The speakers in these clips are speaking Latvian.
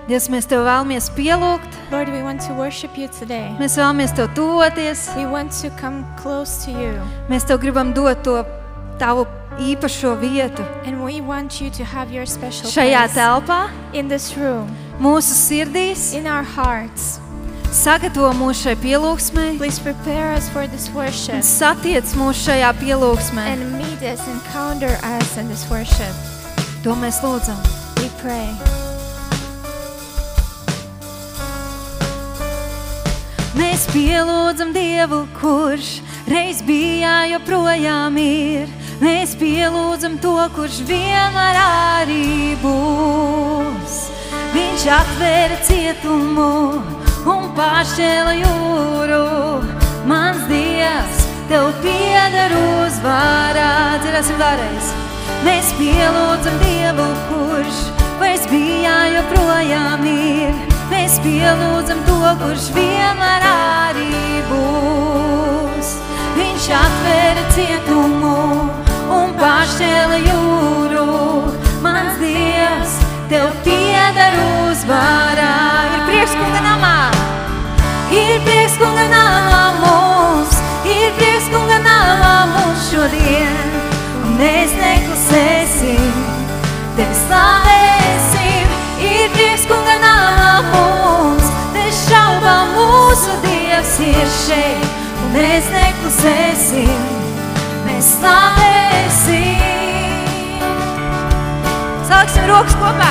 Dievs, mēs Tev vēlamies pielūgt. Lord, we want to worship you today. Mēs vēlamies Tev tuvoties. We want to come close to you. Mēs Tev gribam dot to Tavu īpašo vietu And we want you to have your special šajā place telpā, in this room, mūsu sirdīs. in our hearts. Sagatavo mūs šai pielūgsmai Please prepare us for this worship un satiec mūs šajā pielūgsmai. and meet us, encounter us in this worship. To mēs lūdzam. We pray. Mēs pielūdzam Dievu, kurš reiz bija, joprojām ir. Mēs pielūdzam to, kurš vienmēr arī būs. Viņš atvēra cietumu un pāršķēla jūru. Mans Dievs, Tev pieder uzvārā. Dzirdēsim vēlreiz. Mēs pielūdzam Dievu, kurš vairs bija, joprojām ir. Mēs pielūdzam to, kurš vienmēr arī būs. Viņš atvēra cietumu un pāršķēla jūru. Mans Dievs, Tev pieder uzvārā. Ir prieks Kunga namā. Ir prieks Kunga namā mums. Ir prieks Kunga namā mums šodien. Un mēs neklusēsim, Tevi slavēsim. Ir prieks Kunga namā mums. Nešaubām mūsu Dievs ir šeit. Un mēs neklusēsim, mēs slavēsim. Saliksim rokas kopā.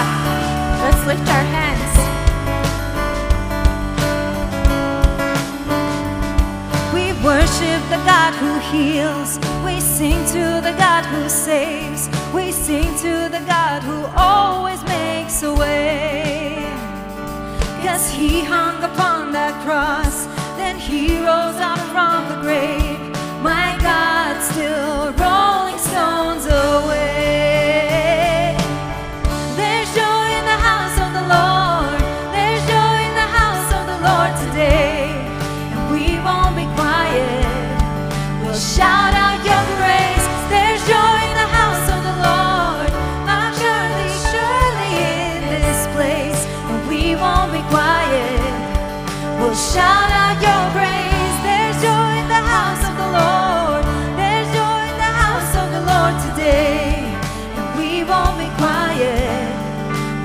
Let's lift our hands. We worship the God who heals. We sing to the God who saves. We sing to the God who always makes a way. Yes, He hung upon that cross, then He rose up from the grave. My God, still rolling stones away. There's joy in the house of the Lord. There's joy in the house of the Lord today. And we won't be quiet. We'll shout out your praise. There's joy in the house of the Lord. Not surely, surely in this place. And we won't be quiet. We'll shout out your praise. There's joy in the house of the Lord. There's joy in the house of the Lord today. And we won't be quiet.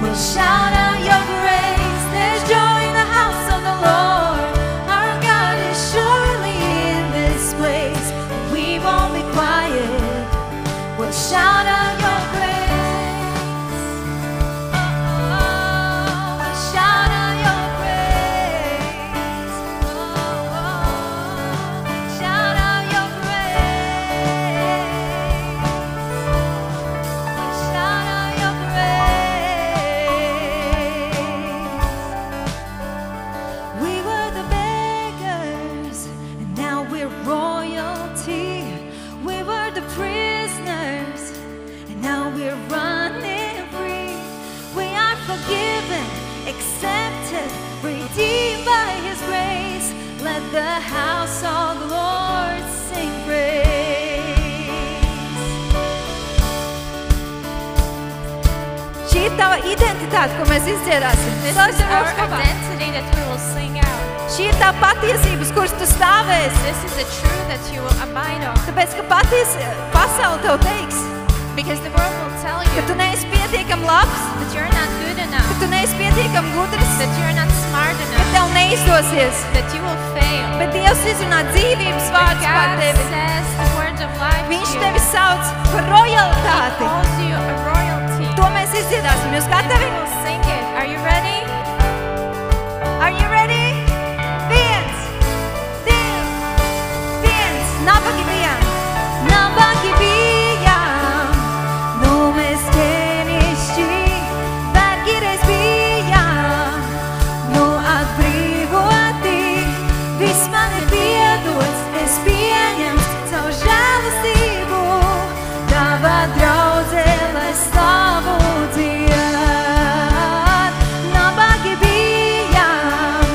We'll shout out your praise. There's joy in the house of the Lord. Our God is surely in this place. And we won't be quiet. We'll shout out your praise. We'll shout out your praise. Shout out your praise. Shout out your praise. We were the beggars, and now we're royalty. We were the prisoners, and now we're running free. We are forgiven, accepted, redeemed by His grace. Let the house of the Lord sing praise. Šī ir tava identitāte, ko mēs izdziedāsim. This is our identity that we will sing out. Šī ir tā patiesības, kuras tu stāvēsi. This is the truth that you will abide on. Tāpēc, ka pasaule tev teiks, Because the world will tell you ka tu neesi pietiekam labs, that you're not good enough, ka tu neesi pietiekam gudrs, that you're not smart ka enough, tev neizdosies. that you will fail. Bet Dievs izrunā dzīvības But vārdus par God tevi. says the words of life Viņš to you. tevi sauc par He rojalitāti. calls you a royalty. To mēs izdziedāsim. Jūs And gatavi? we will sing it. Are you ready? Are you ready? Viens, divi, viens. Nabagi bijām. Nabagi bijām. Nu mēs ķēnišķi. Vergi reiz bijām. Nu atbrīvoti. Viss man ir piedots. Es pieņems savu žēlastību. Tava draudze, lai slavu dzied. Nabagi bijām.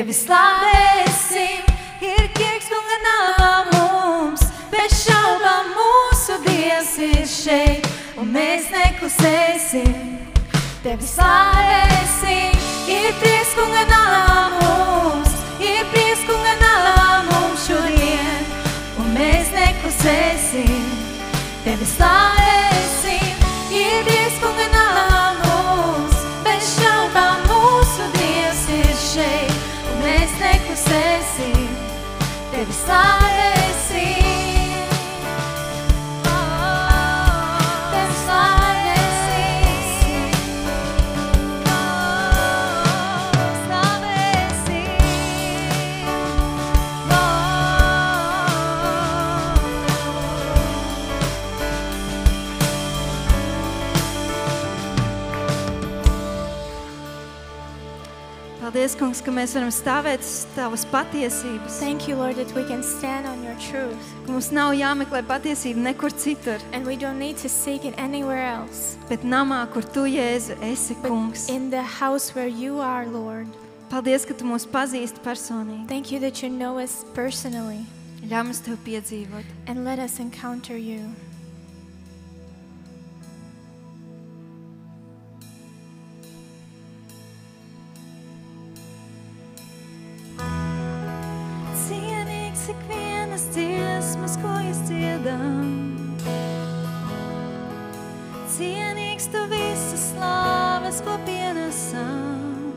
Tevi slavēsim, ir Kungs kunga namā mums, bez šaubām mūsu Dievs ir šeit, un mēs neklusēsim. Tevi slavēsim, ir prieks kunga namā mums, ir prieks kunga namā mums šodien, un mēs neklusēsim. Tevi slavēsim, ir prieks kunga namā mums, bez šaubām mūsu Dievs ir šeit, un mēs neklusēsim. Tevi slavēsim. Tevi slavēsim. Slavēsim. Paldies, Kungs, ka mēs varam stāvēt uz Tavas patiesības. Thank you, Lord, that we can stand on your truth. Ka mums nav jāmeklē patiesība nekur citur, And we don't need to seek it anywhere else. bet namā, kur Tu, Jēzu, esi Kungs. In the house where you are, Lord. Paldies, ka Tu mūs pazīsti personīgi. Thank you that you know us personally. Ļauj mums Tev piedzīvot. And let us encounter you. Cienīgs ikvienas dziesmas, ko izdziedam. Cienīgs Tu visas slāves, ko pienesam.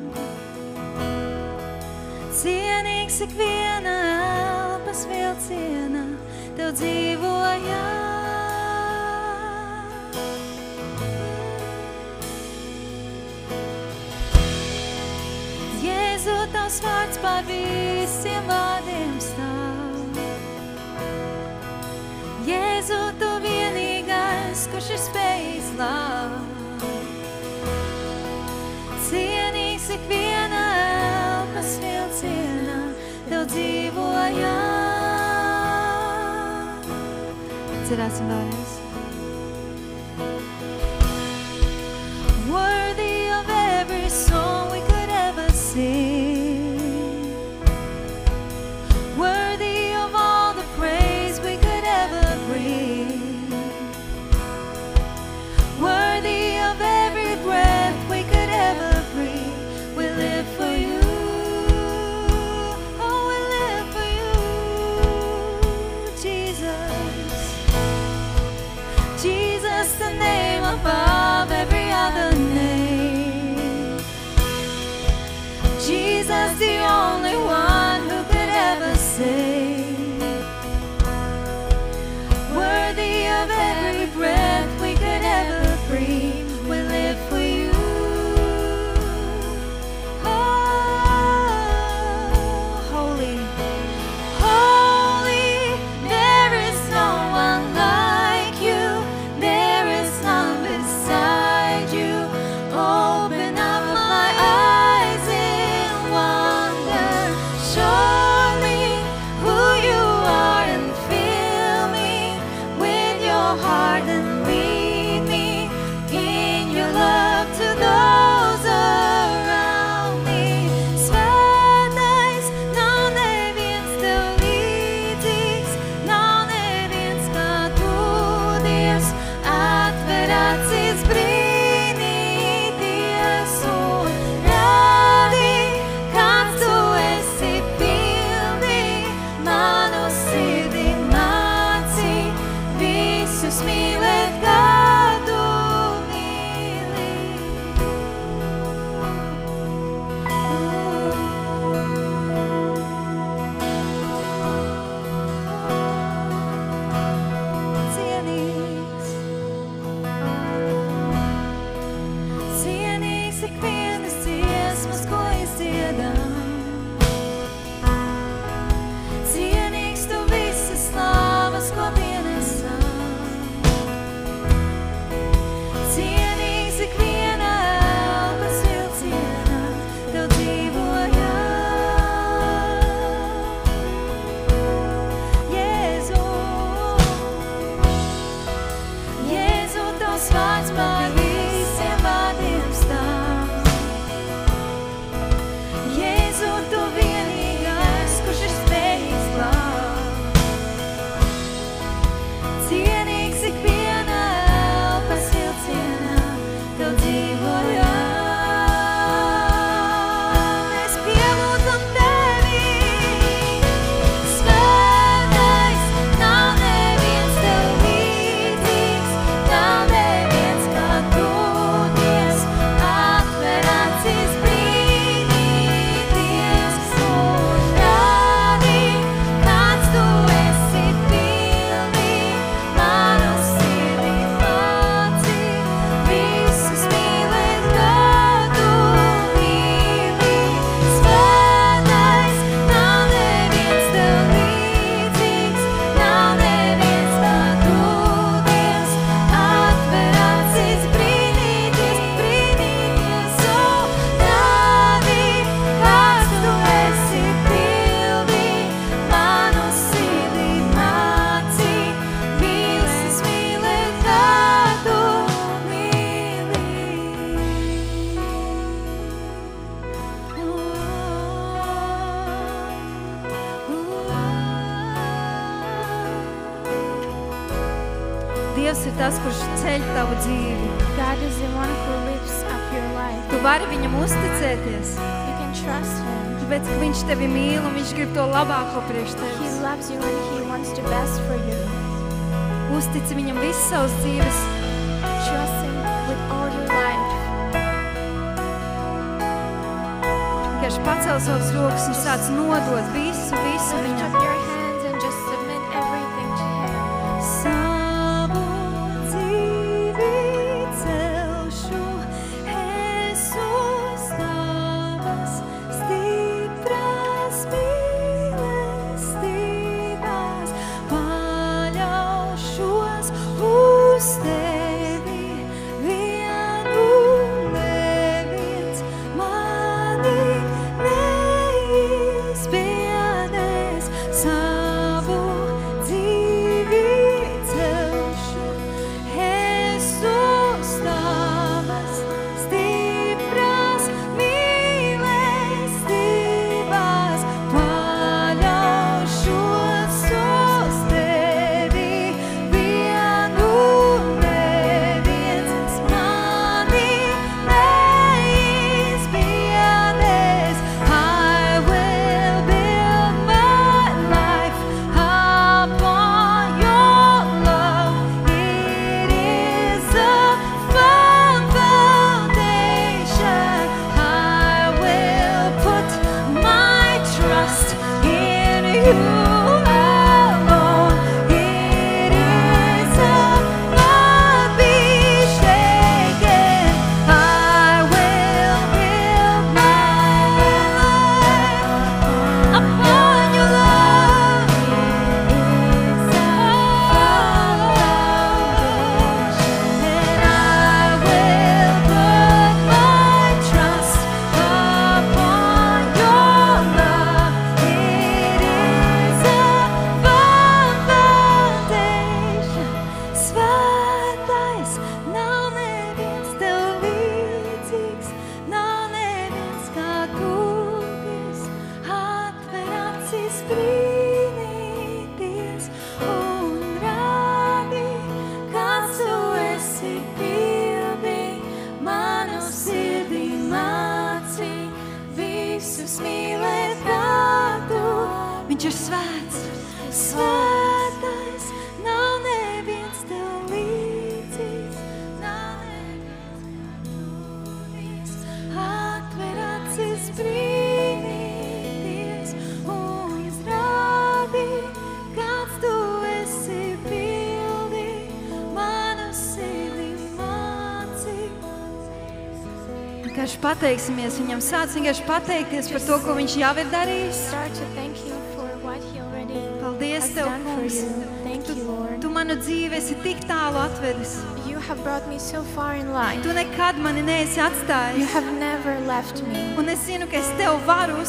Cienīgs ikviena elpas vilciena, Tev dzīvojam. Jēzu, Tavs vārds pār visiem vārdiem stāv. Jēzu, Tu vienīgais, kurš ir spējis glābt. Cienīgs ikviena elpas vilciena, Tev dzīvojam. Dziedāsim vēlreiz. Worthy of every song we could ever sing, worthy of all the praise we could ever bring, worthy of every breath we could ever breathe. We live for You, oh, we live for You, Jesus. Dievs ir tas, kurš ceļ tavu dzīvi. God is the one who lifts up your life. Tu vari viņam uzticēties, You can trust Him. tāpēc, ka viņš tevi mīl un viņš grib to labāko priekš He tevis. loves you and He wants the best for you. Uztici viņam visu savas dzīves. Trust Him with all your life. Vienkārši pacēl savas rokas un sāc nodot visu Lift viņam. up your hands and just submit everything to Him. Savu dzīvi celšu, Jēzus tavas stipras mīlestībās, paļaušos uz tevi, vienu neviens mani neizbiedēs. Savu dzīvi celšu, Jēzus tavas stipras mīlestībās, paļaušos uz tevi, vienu neviens mani neizbiedēs. I will build my life upon your love. It is a firm foundation. I will put my trust in you alone. It is a not be shaken. I will build my life upon your love. And I will put my trust upon your love. It is a firm foundation. Svētais nav neviens tev līdzīgs, nav neviens kā kungs. Atver acis brīnīties un rādi, kāds tu esi pilnīgi. Manu sirdī māci visus mīlēt kā tu. Viņš ir svēts, svētais, nav neviens tev līdzīgs, nav neviens kā kungs. Atver acis brīnīties un rādi, kāds tu esi pilnīgi. Manu sirdī māci. Vienkārši pateiksimies viņam, sāc vienkārši pateikties par to, ko viņš jau ir darījis. Start to thank Him for what He already Paldies has tev, done for kungs. you. Thank you, Lord. Tu manu dzīvi esi tik tālu atvedis. You have brought me so far in life. Tu nekad mani neesi You atstājis. have never left me. Un es zinu, ka es tev varu And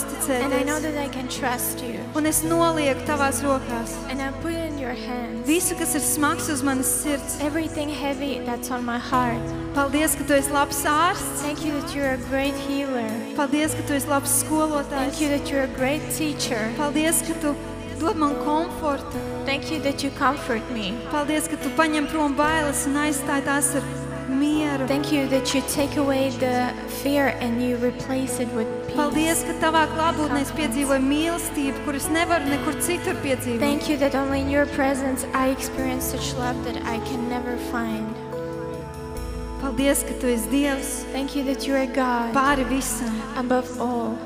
I know uzticēties. that I can trust you. Un es nolieku tavās rokās And I put it in your hands. visu, kas ir smags uz manas sirds. Everything heavy that's on my heart. Paldies, ka tu esi labs ārsts. Thank you that you're a great healer. Paldies, ka tu esi labs Thank skolotājs. you that you're a great teacher. Paldies, ka tu dod man komfortu. Thank you that you comfort me. Paldies, ka tu paņem prom bailes un aizstāj tās ar mieru. Thank you that you take away the fear and you replace it with Paldies, peace. ka tavā klātbūtnē es piedzīvoju mīlestību, kuras nevaru nekur citur piedzīvot. Thank you that only in your presence I experience such love that I can never find. Paldies, ka tu esi Dievs Thank you that you're a God pāri visam. above all.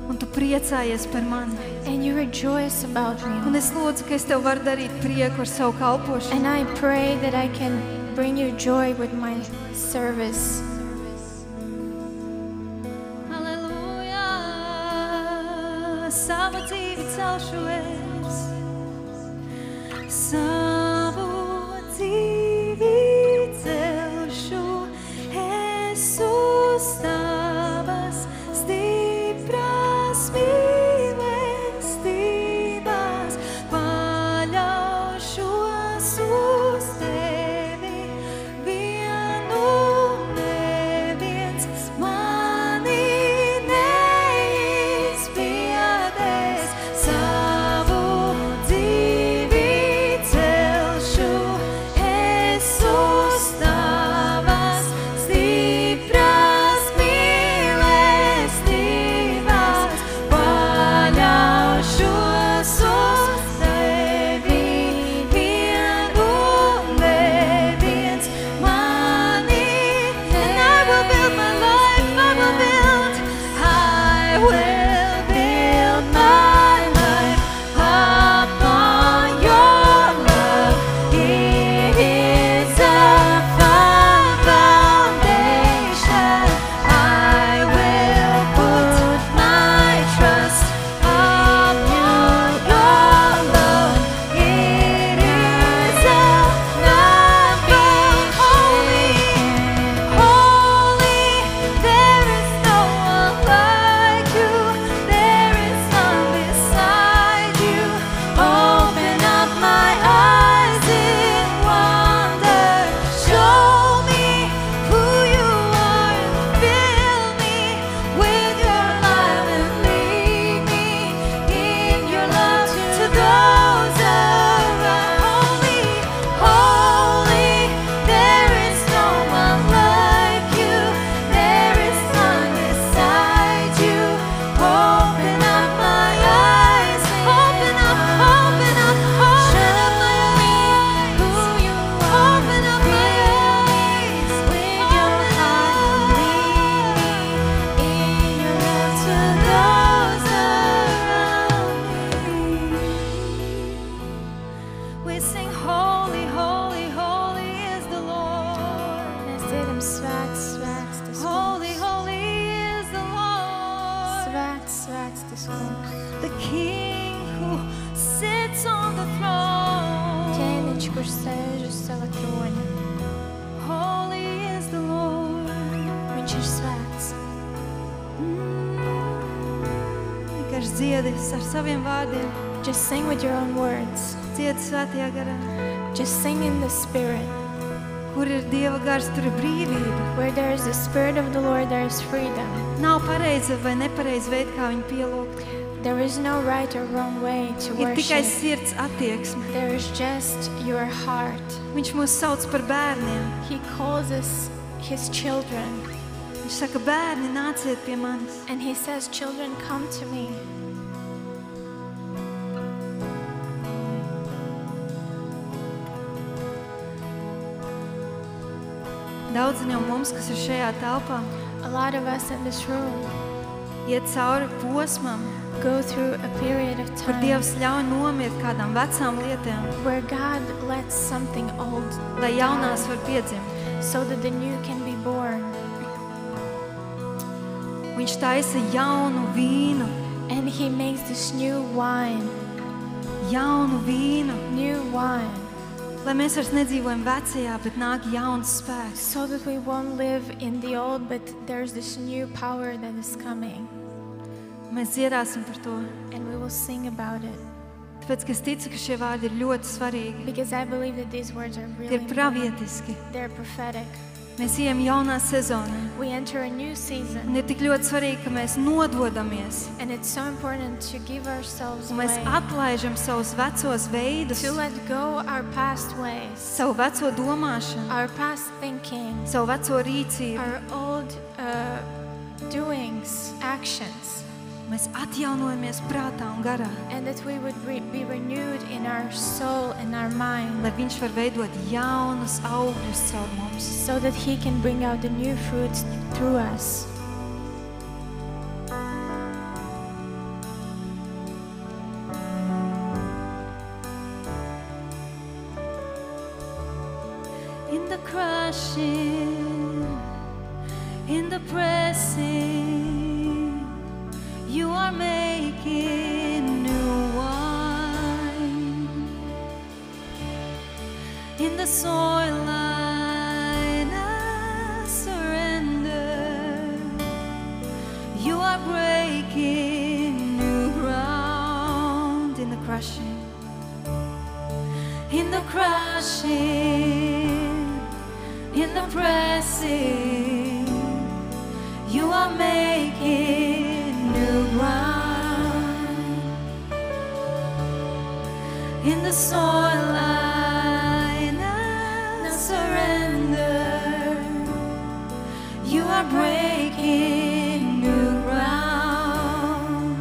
Un tu priecājies par mani. And you rejoice about Un me. es lūdzu, ka es tev varu darīt prieku ar savu kalpošanu. And I pray that I can bring you joy with my service. Halleluja, savu dzīvi celšu es. Savu dzīvi celšu, Jēzus tavas stipras mīlestībās, paļaušos uz tevi, vienu neviens mani neizbiedēs. Savu dzīvi celšu, We sing holy, holy, holy is the Lord. Mēs dziedam svēts, svēts tas Holy, kungs. holy is the Lord. Svēts, svēts tas kungs. The King who sits on the throne. Ķēniņš, kurš sēž uz sava troņa. Holy is the Lord. Viņš ir svēts. Vienkārši dziedi ar saviem vārdiem. Just sing with your own words. Dziedi svētajā garā. Just sing in the Spirit. Kur ir Dieva gars, tur ir brīvība. Where there is the Spirit of the Lord, there is freedom. Nav pareiza vai nepareiza veida, kā viņu pielūgt. There is no right or wrong way to Ir tikai worship. sirds attieksme. There is just your heart. Viņš mūs sauc par bērniem. He calls us His children. Viņš saka, bērni, nāciet pie manis. And He says, children, come to me. Daudzi no mums, kas ir šajā telpā, A lot of us in this room iet cauri posmam, go through a period of kur time Dievs ļauj nomirt kādām vecām lietām, where God lets something old lai jaunās var piedzimt. so that the new can be born. Viņš taisa jaunu vīnu, And He makes this new wine, lai mēs vairs nedzīvojam vecajā, bet nāk jauns spēks. so that we won't live in the old, but there's this new power that is coming. Mēs dziedāsim par to, And we will sing about it. tāpēc, ka es ticu, ka šie vārdi ir ļoti svarīgi. Because I believe that these words are Tie really ir pravietiski. they're prophetic. Mēs ejam jaunā sezonā. We enter a new season. Un ir tik ļoti svarīgi, ka mēs nododamies. And it's so important to give ourselves Un mēs away, atlaižam savus vecos veidus, to let go our past ways, savu veco domāšanu, our past thinking, savu veco rīcību. our old doings, actions, Mēs atjaunojamies prātā un garā, and that we would be renewed in our soul and our mind, lai viņš var veidot jaunus augļus caur mums. so that He can bring out the new fruits through us. In the crushing, in the pressing, you are making new wine. In the soil line, I surrender. You are breaking new ground. In the crushing, in the crushing, in the pressing, you are making new ground. In the soil line, I surrender. You are breaking new ground.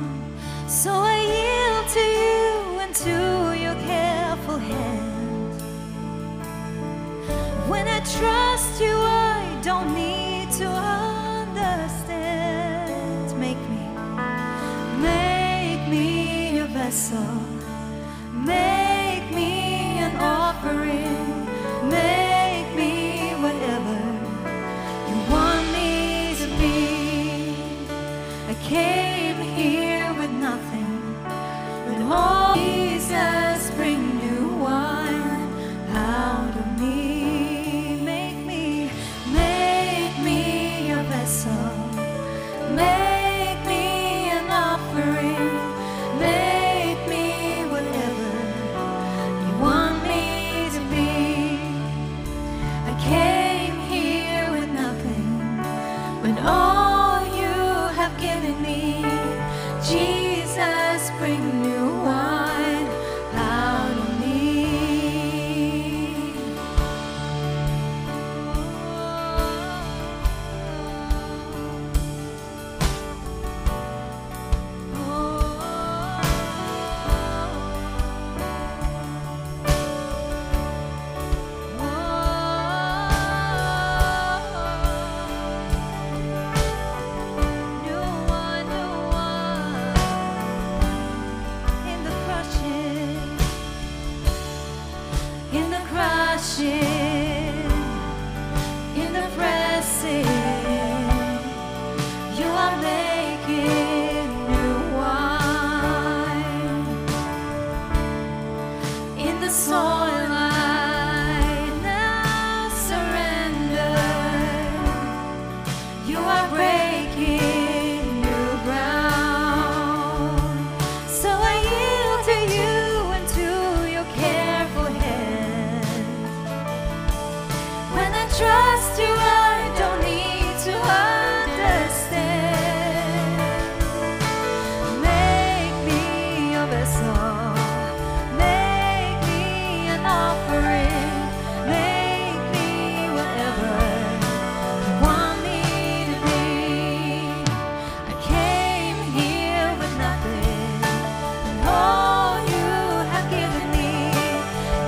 So I yield to you and to your careful hand. When I trust you, I don't need to understand. Make me a vessel. Make me an offering. Make me whatever you want me to be. I came here with nothing, but all Jesus, bring new wine out of me. Make me a vessel. Make me an offering. Make me whatever in the crushing, in the pressing, you are making new wine. In the soil I now surrender, you are breaking new ground. So I yield to you and to your careful hand. When I trust you, I don't need to understand. Make me your vessel, make me an offering, make me whatever you want me to be. I came here with nothing, and all you have given me.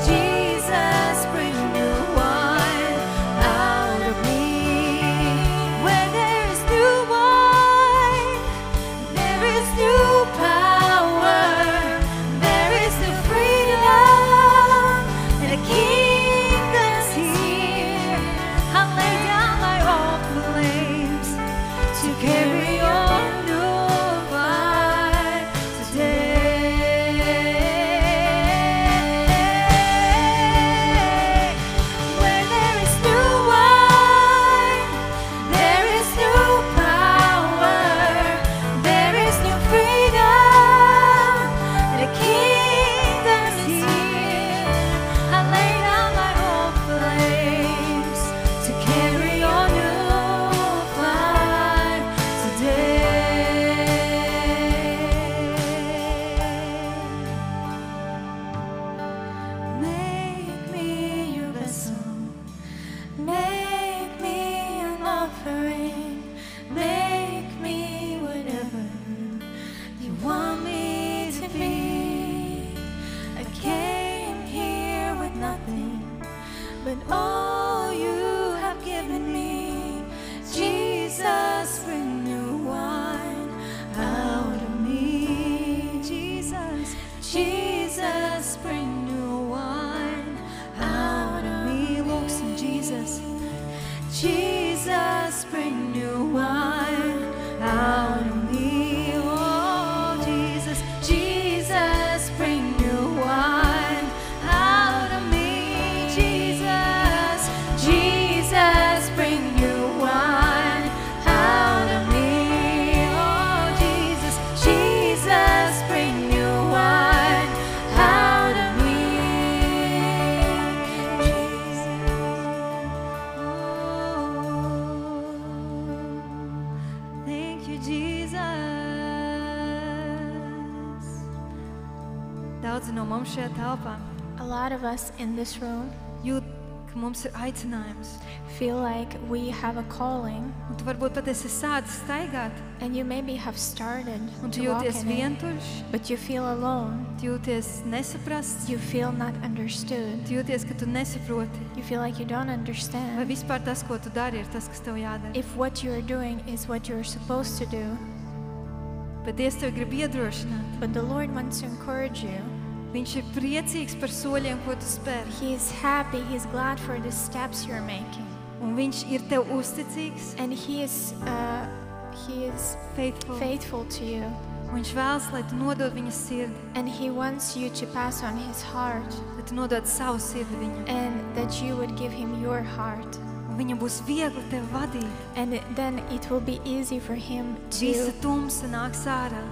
Jesus, bring new wine out of me. Where there is new wine, there is new power, there is new freedom, and the kingdom's here. I lay down my old flames to carry on new fire today. Where there is new wine, there is new power, there is new freedom, and the kingdom's here. I lay down my old flames to carry on new fire today. Make me your vessel, make me an offering, make me whatever you want me to be. I came here with nothing, but all you have given me. Jesus, bring new wine out of me. Jesus, Jesus, bring new wine out of me. Lūksim Jesus. Jesus, bring new wine out of me. Oh, Jesus, Jesus, bring new wine out of me. Jesus, Jesus, bring new wine out of me. Oh, Jesus, Jesus, bring new wine out of me. Jesus. Thank you, Jesus. Daudzi no mums šajā telpā A lot of us in this room jūt, ka mums ir aicinājums. feel like we have a calling, Un tu varbūt pat esi sācis staigāt, and you maybe have started un tu to walk jūties in it, vientuļš, but you feel alone. tu jūties nesaprasts, You feel not understood. tu jūties, ka tu nesaproti. You feel like you don't Vai understand vispār tas, ko tu dari, ir tas, kas tev jādara. if what you're doing is what you're supposed to do. Bet Dievs tev grib iedrošināt. But the Lord wants to encourage you. Viņš ir priecīgs par soļiem, ko tu spēr. He is happy, He's glad for the steps you're making. Un viņš ir tev uzticīgs, And He is faithful. faithful to you. Un viņš vēlas, lai tu nodod viņa sirdi, And He wants you to pass on His heart, lai tu nodod savu sirdi viņam. and that you would give Him your heart. Un viņam būs viegli tevi vadīt. And then it will be easy for Him Visa to tumsa nāks ārā.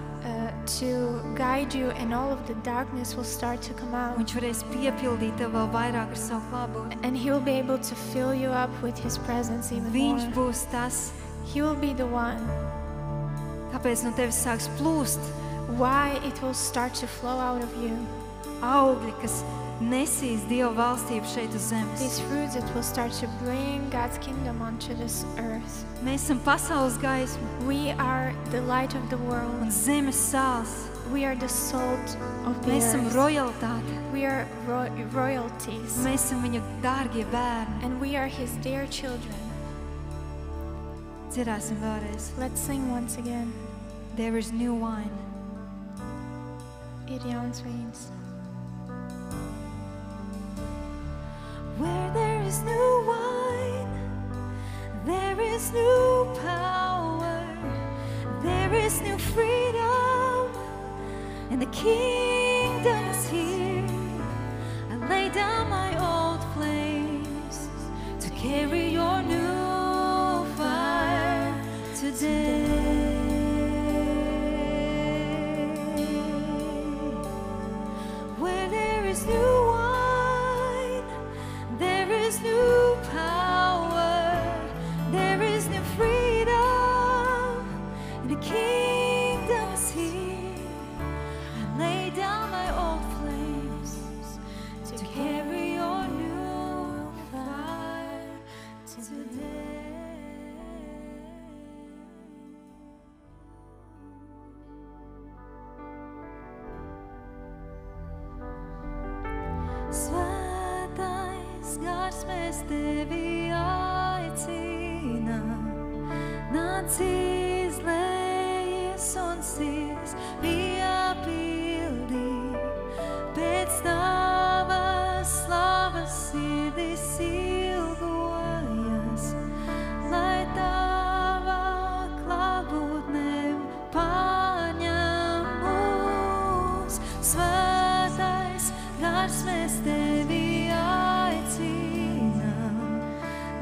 guide you, and all of the darkness will start to come out. Un viņš varēs piepildīt tev vēl vairāk ar savu klātbūtni. And He will be able to fill you up with His presence even Viņš more. būs tas, He will be the one. kāpēc no tevis sāks plūst Why it will start to flow out of you. augļi, kas nesīs Dieva valstību šeit uz zemes. These fruits that will start to bring God's kingdom onto this earth. Mēs esam pasaules gaisma We are the light of the un world. zemes sāls. We are the salt of the Mēs esam earth. rojalitāte. We are royalties. Mēs esam viņa dārgie bērni. And we are His dear children. Dziedāsim vēlreiz. Let's sing once again. There is new wine. Ir jauns vīns. is new wine, there is new power, there is new freedom, and the kingdom is here. I lay down my old flames to carry your new fire today. Where there is new wine, there is new power, there is new freedom, and the kingdom is here. I lay down my old flames to carry your new fire today. Svētais gars, mēs tevi aicinām, nāc izlējies un sirds piepildī, pēc tavas slavas sirdis ilgojas, lai tava klātbūtne paņem mūs. Svētais gars, mēs tevi aicinām,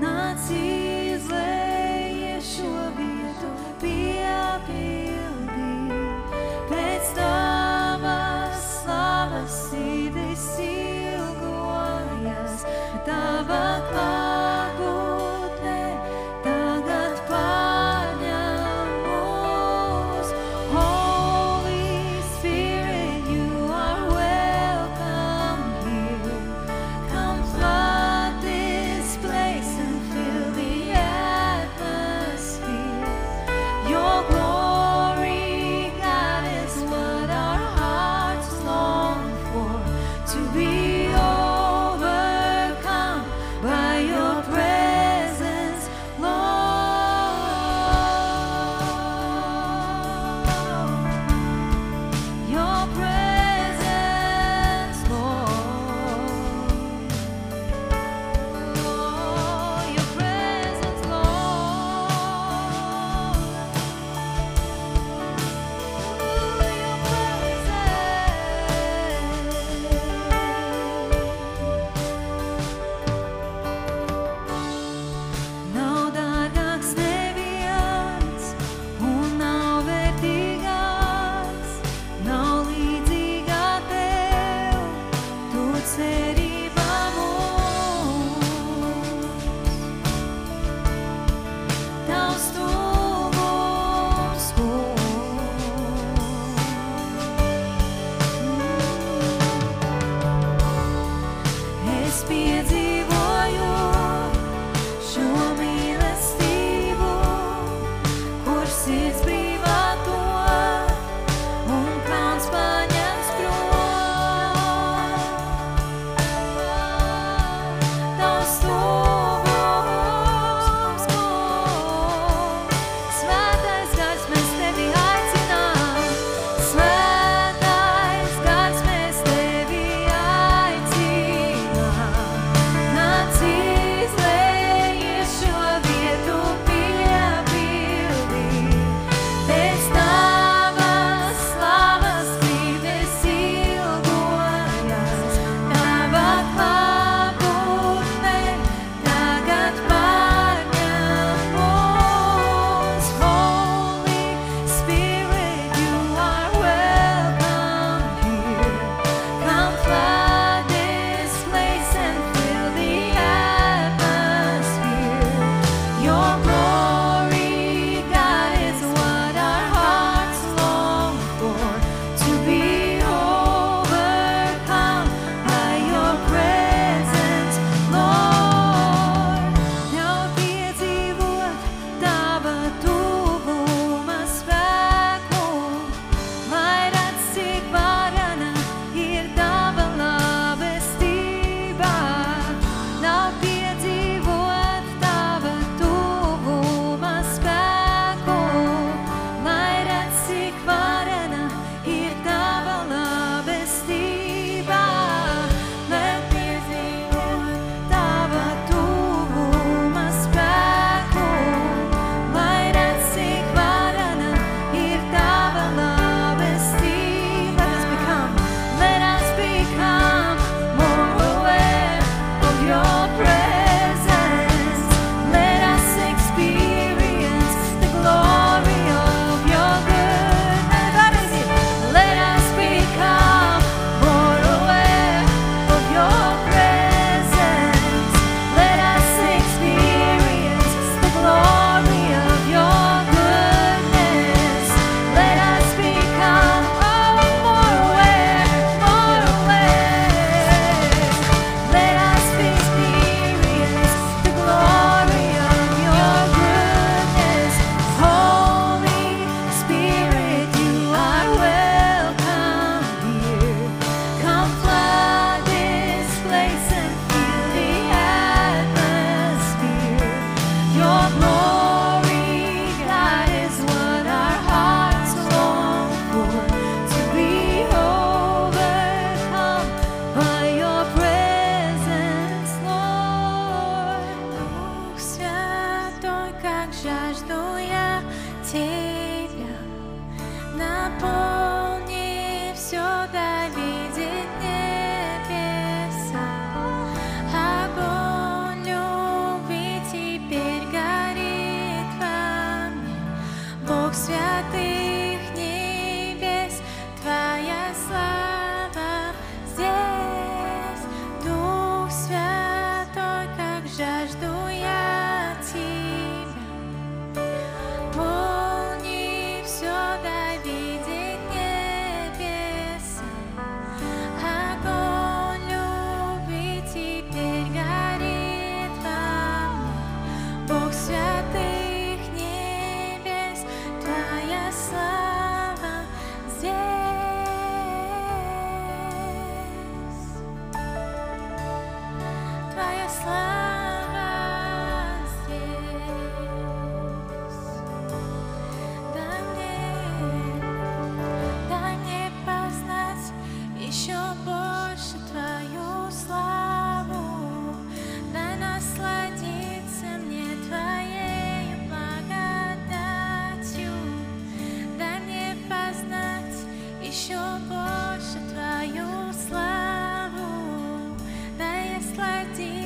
nāc izlējies šo vietu piepildī, pēc tavas slavas sirdis ilgojas, tava klātbūtne tagad paņem mūs. Holy Spirit, you are welcome here. Come flood this place and fill the atmosphere. Your glory, God, is what our hearts long for, to be overcome by your presence, Lord. Your presence, Lord. Oh, your presence, Lord. Your presence. Nav dārgāks neviens un nav vērtīgāks, nav līdzīgā tev, tu cerībā mūs. Tavs tuvums, es piedzīvoju šo mīlestību, kur sirds brīvā top un kauns paņems prom. Tavs tuvums, Svētais gars, mēs tevi aicinām. Svētais gars, mēs tevi aicinām. place and feel the atmosphere. Your glory, God, is what our hearts long for. To be overcome by your presence, Lord. Дух Святой, как жажду я Тебя, наполни все, да видит небеса. Огонь любви теперь горит во мне. Бог святых небес, Твоя слава здесь. Дух Святой, как жажду я Тебя, полни все, да видит небеса. Огонь любви теперь горит во мне. Бог святых небес, Твоя слава здесь. Твоя слава здесь. Дай мне познать еще больше Твою славу. Дай насладиться мне Твоею благодатью. Дай мне познать еще больше Твою славу. Дай насладиться